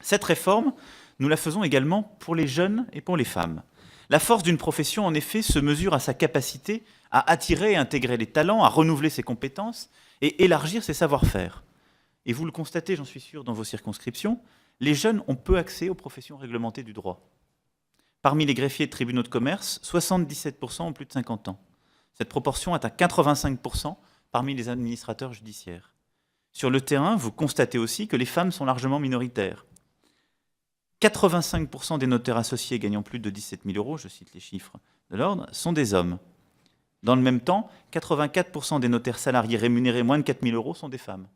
Cette réforme, nous la faisons également pour les jeunes et pour les femmes. La force d'une profession, en effet, se mesure à sa capacité à attirer et intégrer les talents, à renouveler ses compétences et élargir ses savoir-faire. Et vous le constatez, j'en suis sûr, dans vos circonscriptions, les jeunes ont peu accès aux professions réglementées du droit. Parmi les greffiers de tribunaux de commerce, 77% ont plus de 50 ans. Cette proportion atteint 85% parmi les administrateurs judiciaires. Sur le terrain, vous constatez aussi que les femmes sont largement minoritaires. 85% des notaires associés gagnant plus de 17 000 euros, je cite les chiffres de l'ordre, sont des hommes. Dans le même temps, 84% des notaires salariés rémunérés moins de 4 000 euros sont des femmes.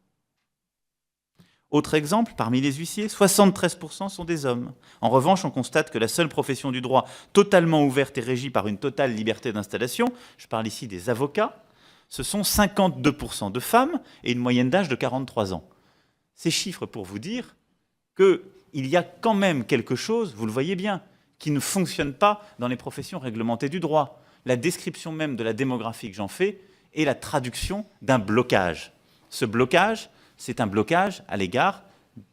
Autre exemple, parmi les huissiers, 73% sont des hommes. En revanche, on constate que la seule profession du droit totalement ouverte et régie par une totale liberté d'installation, je parle ici des avocats, ce sont 52% de femmes et une moyenne d'âge de 43 ans. Ces chiffres pour vous dire qu'il y a quand même quelque chose, vous le voyez bien, qui ne fonctionne pas dans les professions réglementées du droit. La description même de la démographie que j'en fais est la traduction d'un blocage. Ce blocage, c'est un blocage à l'égard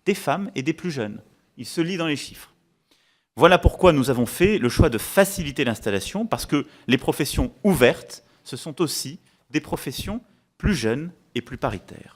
des femmes et des plus jeunes. Il se lit dans les chiffres. Voilà pourquoi nous avons fait le choix de faciliter l'installation, parce que les professions ouvertes, ce sont aussi des professions plus jeunes et plus paritaires.